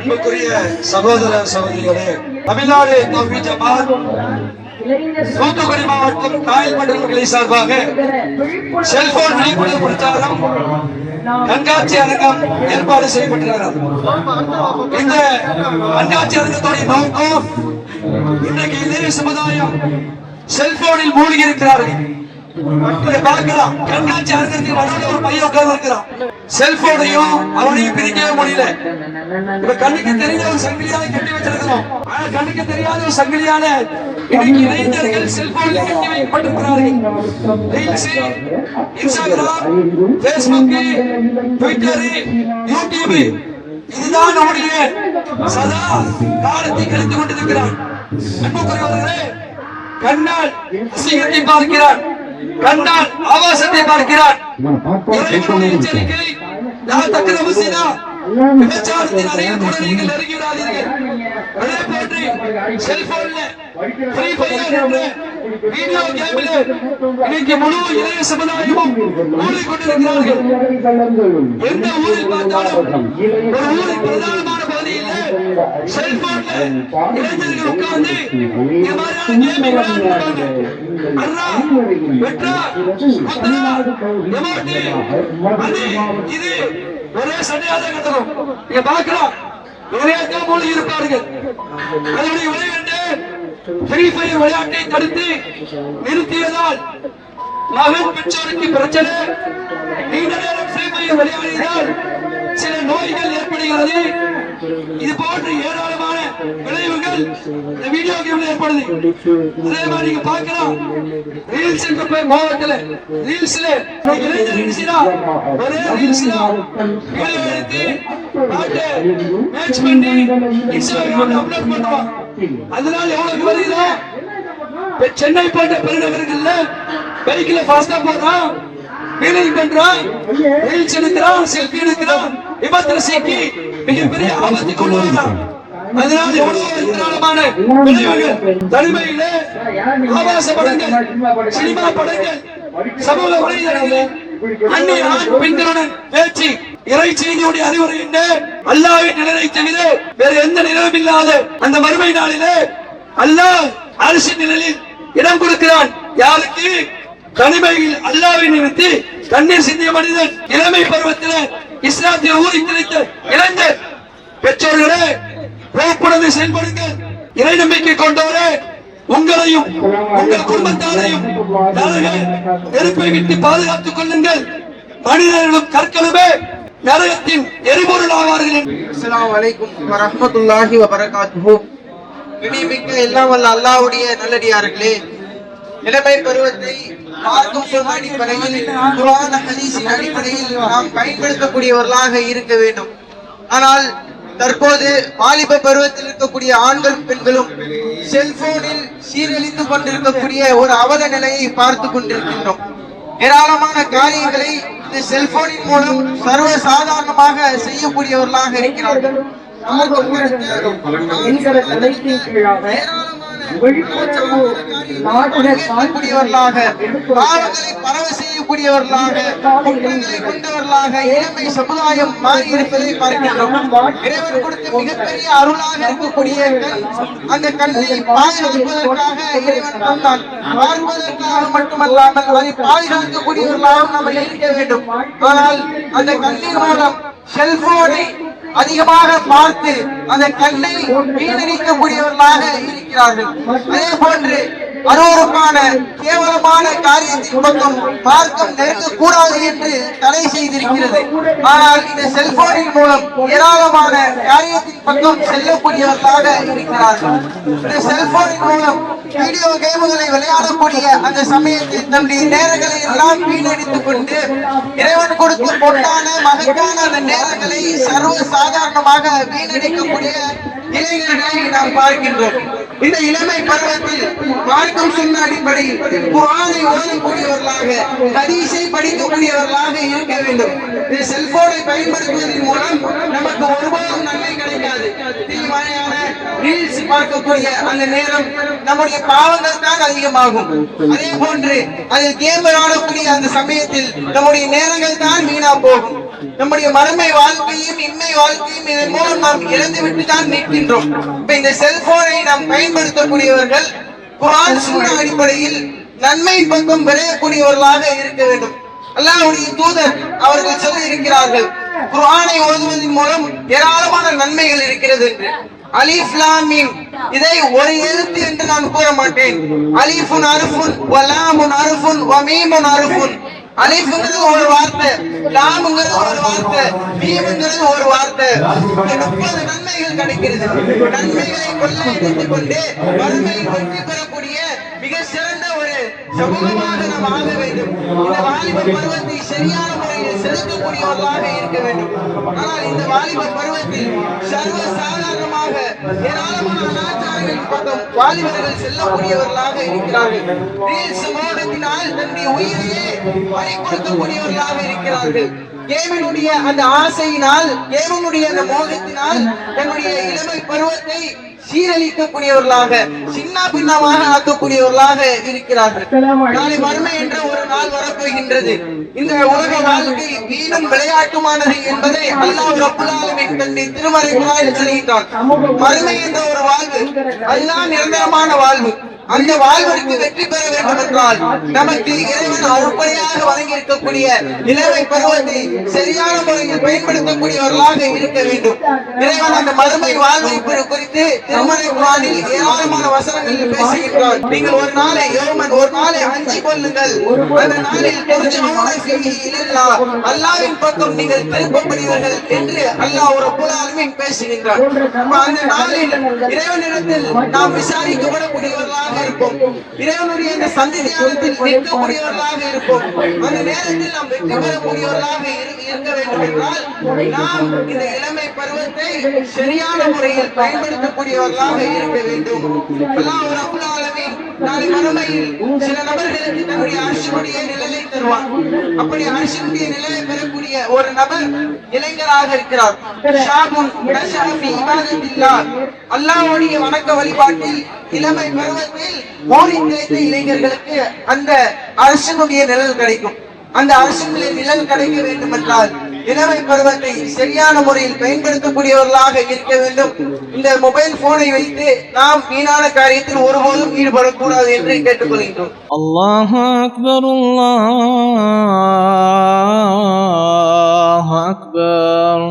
அன்புக்குரிய சகோதர சகோதரிகளே, தமிழ்நாடு தௌஹீத் ஜமாத் தூத்துக்குடி மாவட்டம் காயல்பட்டு கிளை சார்பாக செல்போன் விழிப்புணர்வு பிரச்சாரம் கண்காட்சி அரங்கம் ஏற்பாடு செய்யப்பட்டிருக்கிறது. இந்த கண்காட்சி அரங்கத்துடைய நோக்கம், இன்றைக்கு இளைய சமுதாயம் செல்போனில் மூழ்கி இருக்கிறார்கள். பார்க்கலாம், கண்காட்சி அரங்கத்தில் ஒரு பையன் உட்கார்ந்து இருக்கிறான். செல்போனையும் அவனையும் பிரிக்கவே முடியல. இப்ப கண்ணுக்கு தெரியாத ஒரு சங்கிலியால கட்டி வச்சிருக்கிறோம். ஆனா கண்ணுக்கு தெரியாத ஒரு சங்கிலியால இன்னைக்கு இளைஞர்கள் செல்போனில் கட்டி வைக்கப்பட்டிருக்கிறார்கள். Reels, Instagram, Facebook, Twitter, YouTube, இதுதான் நம்முடைய சதா காலத்தை கழித்துக் கொண்டிருக்கிறான். அன்புக்குரியவர்களே, கண்ணால் அசிங்கத்தை பார்க்கிறான், கண்ணால் ஆபாசத்தை பார்க்கிறான். எச்சரிக்கை, விபச்சாரத்தின் அறையில் கூட நீங்கள் நெருங்கி விடாதீர்கள். அதே போன்று செல்போன்ல ஃப்ரீ ஃபயர் என்ற வீடியோ கேமில் இன்னைக்கு முழு இளைய சமுதாயமும் மூழ்கிக்கொண்டிருக்கிறார்கள். எந்த ஊரில் பார்த்தாலும் ஒரு ஊரின் பிரதானமான பகுதியில் செல்போன்ல இளைஞர்கள் உட்கார்ந்து இந்த மாதிரியான கேமை விளையாடுறாங்க. அண்ணா, வெற்றா, குத்ரா, எமோட்டி, அது இது ஒரே சண்டையாக கட்டணும். நீங்க பார்க்கலாம், நிறைய மூழ்கி இருப்பார்கள். அதனுடைய விளையாட்டு ஃப்ரீ ஃபயர் விளையாட்டை தடுத்து நிறுத்தியதால் மகன் பெற்றோருக்கு பிரச்சனை. நீண்ட நேரம் ஃப்ரீ ஃபயர் விளையாடினால் சில நோய்கள் ஏற்படுகிறது. இது போன்ற ஏராளமான விளைவுகள் இந்த வீடியோ கேம்ல ஏற்படுது. அதே மாதிரி நீங்க பார்க்கலாம், ரீல்ஸ் என்ற மாவட்டத்தில் ரீல்ஸ்ல ஒரே ரீல்ஸ் வீடியோ எடுத்து மேட்ச் பண்ணி இன்ஸ்டாகிராம்ல அப்லோட் பண்ணுவான். அதனால எவ்வளவு வருகிறா? சென்னை போன்ற பெருநகரங்கள்ல பைக்ல ஃபாஸ்டா போறான், வீலிங் பண்றான், ரீல்ஸ் எடுக்கிறான், செல்ஃபி எடுக்கிறான், விபத்துல சிக்கி மிகப்பெரிய ஆபத்து கொண்டு வரான். அதனால எவ்வளவு ஏராளமான விளைவுகள். தனிமையிலே ஆபாச படங்கள், சினிமா படங்கள், சமூக வலைதளங்களில் அந்நிய ஆண் பெண்களுடன் பேச்சு, இறை செய்தியுடைய அறிவுரை என்ன? அல்லாஹ்வின் நிழலை தவிர வேற எந்த நிழலும் இல்லாத அந்த மறுமை நாளிலே அல்லாஹ் அரசின் நிழலில் இடம் கொடுக்கிறான். யாருக்கு? தனிமையில் அல்லாஹ்வை நிறுத்தி கண்ணீர் சிந்திய மனிதன், இளமை பருவத்தில் இஸ்லாத்தில் ஊறி திளைத்த இளைஞர். பெற்றோர்களே, பொறுப்புணர்ந்து செயல்படுங்கள். இறை நம்பிக்கை கொண்டவரே, உங்களையும் உங்கள் குடும்பத்தாரையும் நெருப்பை விட்டு பாதுகாத்துக் கொள்ளுங்கள். மனிதர்களும் கற்களுமே நரகத்தின் எரிபொருள் ஆவார்கள். அஸ்ஸலாமு அலைக்கும் வரஹ்மத்துல்லாஹி வபரகாத்துஹு. இனிமிக்க எல்லாம் வல்ல அல்லாஹ்வுடைய நல்லடியார்களே, இளமை பருவத்தை மார்க்கம் சொன்ன அடிப்படையில், குர்ஆன் ஹதீஸின் அடிப்படையில் நாம் பயன்படுத்தக்கூடியவர்களாக இருக்க வேண்டும். ஆனால் தற்போது வாலிப பருவத்தில் இருக்கக்கூடிய ஆண்களும் பெண்களும் செல்போனில் சீரழித்து கொண்டிருக்கக்கூடிய ஒரு அவல நிலையை பார்த்து கொண்டிருக்கின்றோம். ஏராளமான காரியங்களை இந்த செல்போனின் மூலம் சர்வ சாதாரணமாக செய்யக்கூடியவர்களாக இருக்கிறார்கள். பரவ செய்யக்கூடியவர்களாக, குற்றங்களை கொண்டவர்களாக இளமை சமுதாயம் மாறி இருப்பதை பார்க்கின்றோம். இறைவன் கொடுத்த மிகப்பெரிய அருளாக இருக்கக்கூடிய அந்த கண்ணை பாதுகாப்பதற்காக இறைவன் தந்தான். பார்ப்பதற்காக மட்டுமல்லாமல் அதை பாதுகாக்கக்கூடியவர்களாக நம்ம இருக்க வேண்டும். ஆனால் அந்த கண்ணின் மூலம் செல்போனை அதிகமாக பார்த்து அந்த கண்ணை வீணடிக்கக்கூடியவர்களாக இருக்கிறார்கள். அதே போன்று அருவருப்பான கேவலமான காரியத்தின் பக்கம் மார்க்கம் நெருங்கக்கூடாது என்று தடை செய்திருக்கிறது. ஆனால் இந்த செல்போனின் மூலம் ஏராளமான காரியத்தின் பக்கம் செல்லக்கூடியவர்களாக இருக்கிறார்கள். இந்த செல்போனின் மூலம் வீடியோ கேமுகளை விளையாடக்கூடிய அந்த சமயத்தில் தன்னுடைய நேரங்களை எல்லாம் வீணடித்துக் கொண்டு இறைவன் கொடுத்த பொட்டான மகத்தான அந்த நேரங்களை சர்வ சாதாரணமாக வீணடிக்கக்கூடிய இளைஞர்களை நாம் பார்க்கின்றோம். இந்த இளமை பருவத்தில் மார்க்கம் சொன்ன அடிப்படையில் குர்ஆனை ஓதக்கூடியவர்களாக, ஹதீஸை படிக்கக்கூடியவர்களாக இருக்க வேண்டும். இந்த செல்போனை பயன்படுத்துவதன் மூலம் நமக்கு ஒருபோதும் நன்மை கிடைக்காது. தீமையான ரீல்ஸ் பார்க்கக்கூடிய அந்த நேரம் நம்முடைய பாவங்கள் தான் அதிகமாகும். அதே போன்று அதில் கேம் விளையாடக்கூடிய அந்த சமயத்தில் நம்முடைய நேரங்கள் தான் வீணா போகும். நம்முடைய மறுமை வாழ்க்கையும் இன்மை வாழ்க்கையும் இதன் மூலம் நாம் இழந்துவிட்டு தான் நிற்கின்றோம். இப்ப இந்த செல்போனை நாம் பயன்படுத்தக்கூடியவர்கள் குர்ஆன் சுன்னா அடிப்படையில் நன்மை பக்கம் விரையக்கூடியவர்களாக இருக்க வேண்டும். அல்லாஹ்வுடைய தூதர் அவர்கள் சொல்லி இருக்கிறார்கள், குர்ஆனை ஓதுவதன் மூலம் ஏராளமான நன்மைகள் இருக்கிறது என்று. அலிஃப் லாம் மீம் இதை ஒரு எழுத்து என்று நான் கூற மாட்டேன். அலிஃபுன் அர்ஃபுன் வ லாமுன் அர்ஃபுன் வ மீமுன் அர்ஃபுன். அலிஃப்ங்கிறது ஒரு வார்த்தை, லாம்ங்கிறது ஒரு வார்த்தை, மீம்ங்கிறது ஒரு வார்த்தை. 30 நன்மைகள் கிடைக்கிறது. நன்மைகளை கொள்ளையடித்துக் கொண்டு மறுமையில் வெற்றி பெறக்கூடிய மிக சிறந்த ஒரு சமூகமாக நாம் ஆக வேண்டும். இந்த வாலிப பருவத்தை சரியான முறையில் செலுத்தக்கூடியவர்களாக இருக்க வேண்டும். ஆனால் இந்த வாலிப பருவத்தில் சர்வ சாதாரணமாக ஏராளமான அனாச்சாரங்களின் பக்கம் வாலிபர்கள் செல்லக்கூடியவர்களாக இருக்கிறார்கள். ரீல்ஸ் மோகத்தினால் தன்னுடைய உயிரையே பறி கொடுக்கக்கூடியவர்களாக இருக்கிறார்கள். கேமினுடைய அந்த ஆசையினால், கேமினுடைய அந்த மோகத்தினால் தன்னுடைய இளமை பருவத்தை சீரழிக்கக்கூடியவர்களாக, சின்ன பின்னமாக ஆக்கக்கூடியவர்களாக இருக்கிறார்கள். நாளை மறுமை என்ற ஒரு நாள் வரப்போகின்றது. இந்த உலக வாழ்க்கை வீணும் விளையாட்டுமானது என்பதை அல்லாஹ் ரப்பல் ஆலமீன் தன்னுடைய திருமறை குர்ஆனில் சொல்கிறான். மறுமை என்ற ஒரு வாழ்வு அதுதான் நிரந்தரமான வாழ்வு. அந்த வாழ்விற்கு வெற்றி பெற வேண்டும் என்றால் நமக்கு இறைவன் அருப்படையாக வழங்கி இருக்கக்கூடிய இளமை பருவத்தை சரியான முறையில் பயன்படுத்தக்கூடியவர்களாக இருக்க வேண்டும். இறைவன் அந்த மறுமை வாழ்வை குறித்து திருமறை குர்ஆனில் ஏராளமான வசனங்களில் பேசுகின்றார். நீங்கள் ஒரு நாளை அஞ்சி கொள்ளுங்கள், அந்த நாளில் அல்லாஹ்வின் பக்கம் நீங்கள் திருப்பப்படுவீர்கள் என்று அல்லாஹ் ரப்பல் ஆலமீன் பேசுகின்றார். அந்த நாளில் இறைவனிடத்தில் நாம் விசாரிக்கப்படக்கூடியவர்களாக இருப்போம். இறைவனுடைய இந்த சந்நிதியானத்தில் நிற்கக்கூடியவர்களாக இருப்போம். அந்த நேரத்தில் நாம் வெற்றி பெறக்கூடியவர்களாக இருக்க வேண்டும் என்றால் நாம் இந்த இளமை பருவத்தை சரியான முறையில் பயன்படுத்தக்கூடியவர்களாக இருக்க வேண்டும். அல்லாஹ் ரப்பல் ஆலமீன் நாளை மறுமையில் சில நபர்களுக்கு தன்னுடைய அர்ஷுடைய நிழலை தருவார். அப்படி அர்ஷுடைய நிழலை பெறக்கூடிய ஒரு நபர் இளைஞராக இருக்கிறார். ஷாபுன் நஷஅ ஃபீ இபாதத்தில்லாஹ், அல்லாஹ்வுடைய வணக்க வழிபாட்டில் இளமை பருவத்தில் ஓடி தேய்த்த இளைஞர்களுக்கு அந்த அர்ஷுடைய நிழல் கிடைக்கும். அந்த அரசுடைய நிழல் கிடைக்க வேண்டும் என்றால் இளமை பருவத்தை சரியான முறையில் பயன்படுத்தக்கூடியவர்களாக இருக்க வேண்டும். இந்த மொபைல் போனை வைத்து நாம் வீணான காரியத்தில் ஒருபோதும் ஈடுபடக்கூடாது என்று கேட்டுக்கொள்கின்றோம். அல்லாஹு அக்பர், அல்லாஹு அக்பர்.